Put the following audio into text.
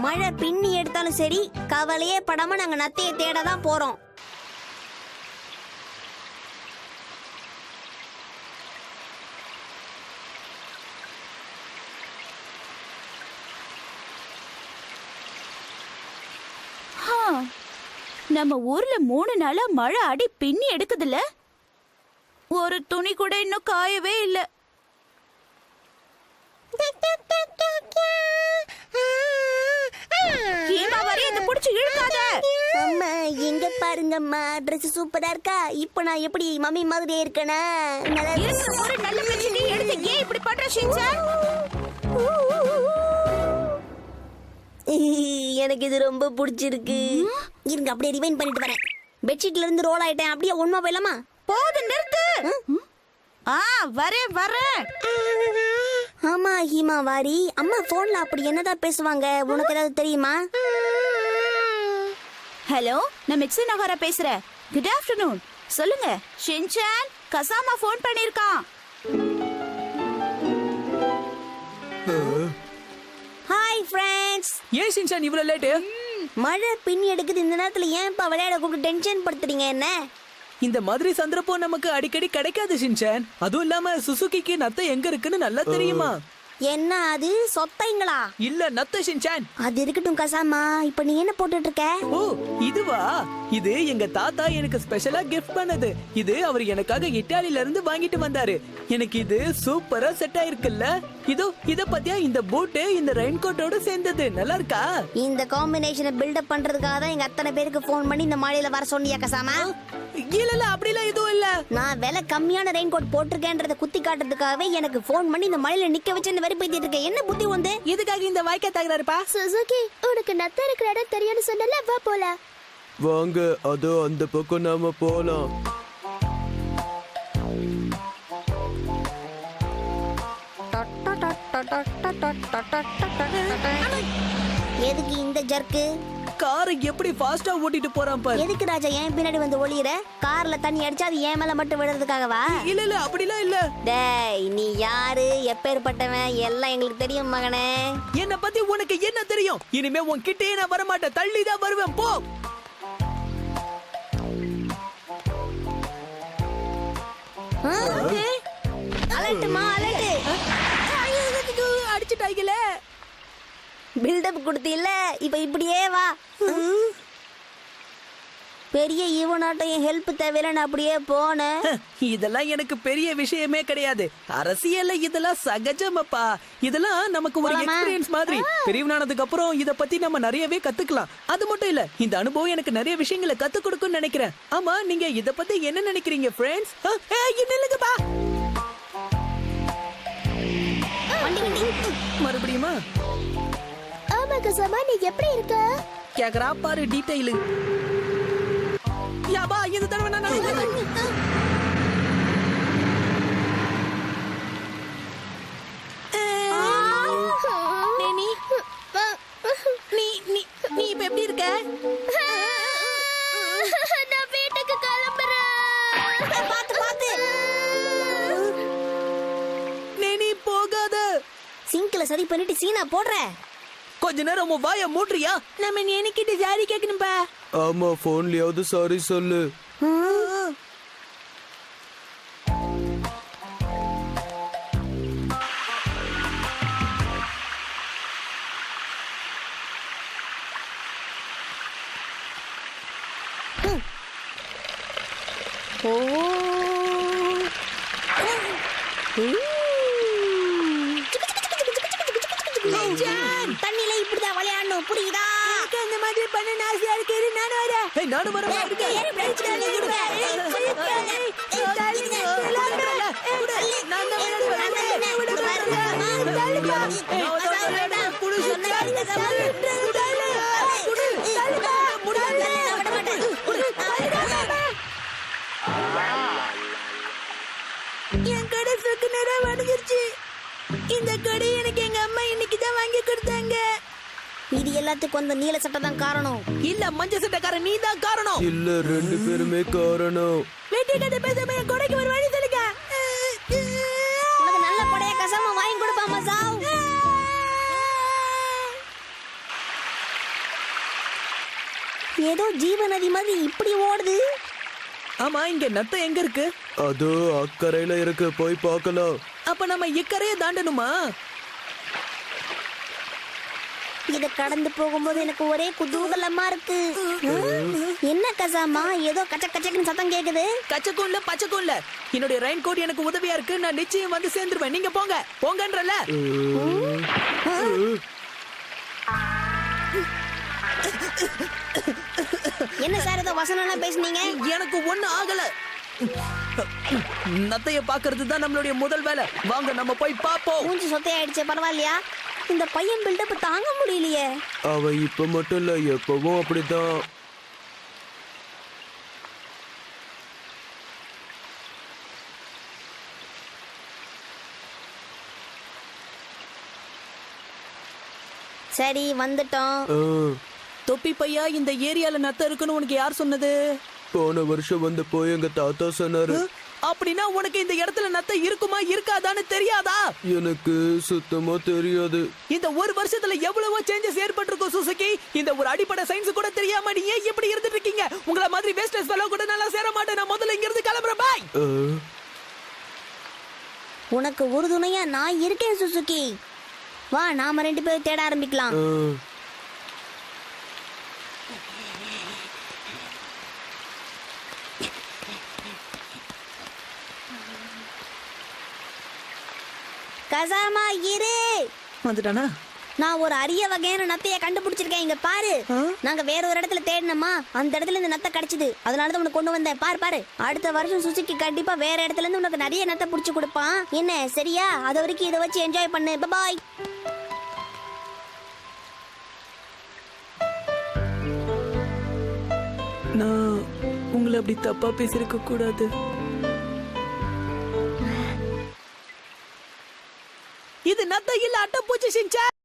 மழை பின்னி எடுத்தாலும் சரி கவலையே படாம நாங்க நத்தையை தேட தான் போறோம். நம்ம ஊர்ல 3 நாளா மழை அடி பின்னி எடுக்குதுல, ஒரு துணி கூட இன்னும் காயவே இல்ல. அம்மா எங்க பாருங்கம்மா, ட்ரெஸ் சூப்பரா இருக்கா. இப்ப நான் எப்படி மம்மி மாதிரியே இருக்கேனா? ஒரு நல்ல பிரச்சனை எடுத்து ஏன் இப்படி பண்ற ஷின்சான்? எனக்கு இது ரொம்ப பிடிச்சிருக்கு. இருங்க அப்படியே ரிவைண்ட் பண்ணிட்டு வரேன். பெட்ஷீட்ல இருந்து ரோல் ஆயிட்டேன். அப்படியே ஒண்ணுமா போயிடலாமா? போது நிறுத்து. வரேன். ஆமா ஹீமா வாரி, அம்மா போன்ல அப்படி என்னதான் பேசுவாங்க, உனக்கு ஏதாவது தெரியுமா? ஹலோ, நான் மிக்ஸி நகரா பேசுறேன். Good afternoon. சொல்லுங்க ஷின்சான், கசாமா ஃபோன் பண்ணிருக்கான். Hi friends. ஏன் ஷின்சான் இவ்வளவு லேட்? மழை பின்னி எடுக்குது. இந்த நேரத்துல ஏன்பா விளையாட கூப்பிட்டு டென்ஷன் படுத்துறீங்க என்ன? இந்த மாதிரி சந்தர்ப்பம் நமக்கு அடிக்கடி கிடைக்காது ஷின்சான். அதுவும் இல்லாம சுசுகிக்கு நத்தை எங்க இருக்குன்னு நல்லா தெரியுமா? என்ன அது சொத்தைங்களா? இல்ல நத்தை ஷின்சான். அது இருக்கட்டும் கசாமா, இப்ப நீ என்ன போட்டுட்டு இருக்க? ஓ இதுவா? இது எங்க தாத்தா எனக்கு ஸ்பெஷலா கிஃப்ட் பண்ணது. இது அவர் எனக்காக இத்தாலில இருந்து வாங்கிட்டு வந்தாரு. எனக்கு இது சூப்பரா செட் ஆயிருக்குல்ல. இதோ இத பத்தியா, இந்த பூட் இந்த ரெயின் கோட்டோட சேர்ந்தது நல்லா இருக்கா? இந்த காம்பினேஷனை பில்டப் பண்றதுக்காக தான் எங்க அத்தனை பேருக்கு போன் பண்ணி இந்த மழையில வர சொன்னியா கசாமா? இல்ல அப்படிலாம் எதுவும் இல்ல. நான் விலை கம்மியான ரெயின் கோட் போட்டிருக்கேன்றத குத்தி காட்டுறதுக்காகவே எனக்கு போன் பண்ணி இந்த மழையில நிக்க வச்சு இந்த வெறி பேத்திட்டு இருக்க. என்ன புத்தி வந்து? எதுக்காக இந்த வாய்க்கா தகராறுப்பா? சுசுகி, உனக்கு நத்தை இருக்கிற இடம் தெரியும்னு சொன்னல, வா போலாம். வாங்க, அதோ அந்த பக்கம் நாம போலாம். எதுக்கு இந்த ஜர்க்கு? காரை எப்படி ஃபாஸ்டா ஓட்டிட்டு போறான் பாரு. எதுக்கு ராஜா என் பின்னாடி வந்து ஒளியற? கார்ல தண்ணி அடிச்சா அது என் மேல மட்டும் விடுறதுக்காகவா? இல்ல அப்படிலாம் இல்ல. டேய் நீ யாரு, எப்பேற்பட்டவன் எல்லாம் எங்களுக்கு தெரியும் மகனே. என்ன பத்தி உனக்கு என்ன தெரியும்? இனிமே உன் கிட்டே நான் வர மாட்டேன், தள்ளி தான் வருவேன். போ. அலட்டுமா அலட்டு. அடிச்சுட்டாய்களே. பில்டப் கொடுத்தீல்ல, இப்ப இப்படியே வா. பெரிய ஈவனாட்டம் என் ஹெல்ப் தேவையில்ல, அப்படியே போனேன். இதெல்லாம் எனக்கு பெரிய விஷயமே கிடையாது. அரசியல்ல இதெல்லாம் சகஜமப்பா. இதெல்லாம் நமக்கு ஒரு எக்ஸ்பீரியன்ஸ் மாதிரி. பெரியவனானதுக்கு அப்புறம் இத பத்தி நம்ம நிறையவே கத்துக்கலாம். அது மட்டும் இல்ல, இந்த அனுபவம் எனக்கு நிறைய விஷயங்களை கத்து கொடுக்கும்னு நினைக்கிறேன். ஆமா, நீங்க இத பத்தி என்ன நினைக்கிறீங்க ஃப்ரெண்ட்ஸ்? நில்லுங்கப்பா. மறுபடியுமா? ஆமா கசாமா, நீ எப்படி இருக்க? கேக்குறா பாரு டீடைல். யாபா இந்த தடவை நான் நீ இப்ப எப்படி இருக்க? நான் வீட்டுக்கு கிளம்புறேன். பாத்து நீ போகாத. சிங்க்ல சரி பண்ணிட்டு சீனா போடுற. கொஞ்ச நேரம் உன் வாயை மூட்றியா? நம்ம நினைக்கிட்டு சாரி கேட்கணும்பா. ஆமா, போன்லயாவது சாரி சொல்லு. தண்ணில இப்படிதான் விளையாடணும், புரியுதா? அந்த மாதிரி பண்ண ஆசையா இருக்கு. நானும் வரேன். நானும் வரேன். என் கடை சொக்கு நேரம் வணங்கிருச்சு. இந்த கடை எனக்கு எங்க அம்மா இன்னைக்கு தான் வாங்கி கொடுத்தாங்க. இது எல்லாத்துக்கும் அந்த நீல சட்டை தான் காரணம். இல்ல மஞ்சள் சட்டைக்காரன் நீ தான் காரணம். இல்ல, ரெண்டு பேருமே காரணம். வெட்டிட்டு பேசாம என் கொடைக்கு ஒரு வழி சொல்லுங்க. உனக்கு நல்ல கொடைய கசாம வாங்கி கொடுப்பா மசாவ். ஏதோ ஜீவநதி மாதிரி இப்படி ஓடுது. ஆமா, இங்க நத்தை எங்க இருக்கு? அது அக்கறையில இருக்கு, போய் பார்க்கலாம். அப்ப நம்ம இக்கரையை தாண்டணுமா? இத கடந்து போகும்போது எனக்கு ஒரே குதூகலமா இருக்கு. என்ன கசாமா, ஏதோ கச்ச கச்சக்குன்னு சத்தம் கேக்குது. கச்சக்கும் இல்ல பச்சக்கும் இல்ல. என்னுடைய ரெயின் கோட் எனக்கு உதவியா இருக்கு. நான் நிச்சயம் வந்து சேர்ந்துருவேன். நீங்க போங்க போங்கன்றல. என்ன சார் ஏதோ வசனம் பேசுனீங்க? எனக்கு ஒண்ணு ஆகல. நத்தைய பாக்குறது தான் நம்மளுடைய முதல் வேலை. வாங்க நம்ம போய் பாப்போம். மூஞ்சி சொத்தையாயிடுச்சு, பரவாயில்லையா? இந்த பையன் பில்டப் தாங்க முடியலையே. அவ இப்ப மட்டும் இல்ல, எப்பவும் அப்படிதான். சரி, வந்துட்டோம். ஆ, தொப்பி பையா, இந்த ஏரியால நத்தை இருக்குன்னு உனக்கு யார் சொன்னது? போன வருஷம் வந்து போய் எங்க தாத்தா சொன்னாரு. அப்படின்னா உனக்கு இந்த இடத்துல நத்தை இருக்குமா இருக்காதான்னு தெரியாதா? எனக்கு சுத்தமா தெரியாது. இந்த ஒரு வருஷத்துல எவ்வளவோ சேஞ்சஸ் ஏற்பட்டிருக்கும் சுசுகி. இந்த ஒரு அடிப்படை சயின்ஸ் கூட தெரியாம நீ ஏன் இப்படி இருந்துட்டு இருக்கீங்க? உங்கள மாதிரி வேஸ்ட்லெஸ் ஃபெலோ கூட நல்லா சேர மாட்டேன். நான் முதல்ல இங்க இருந்து கிளம்புறேன். பாய். ஆ, உனக்கு உறுதுணையா நான் இருக்கேன் சுசுகி. வா, நாம 2 பேரும் தேட ஆரம்பிக்கலாம். ஆ. கசாமா இரு. வந்துட்டானா? நான் ஒரு அரிய வகையான நத்தைய கண்டுபிடிச்சிருக்கேன். இங்க பாரு. நாங்க வேற ஒரு இடத்துல தேடினோமா, அந்த இடத்துல இந்த நத்தை கிடைச்சது. அதனாலதான் உனக்கு கொண்டு வந்தேன். பாரு பாரு. அடுத்த வருஷம் சுசுகி கண்டிப்பா வேற இடத்துல இருந்து உனக்கு நிறைய நத்தை புடிச்சு கொடுப்பான். என்ன, சரியா? அது வரைக்கும் இதை வச்சு என்ஜாய் பண்ணு. பாய். நான் உங்களை அப்படி தப்பா பேசிருக்க கூடாது. இது நத்தை இல்ல, அட்டைப்பூச்சி.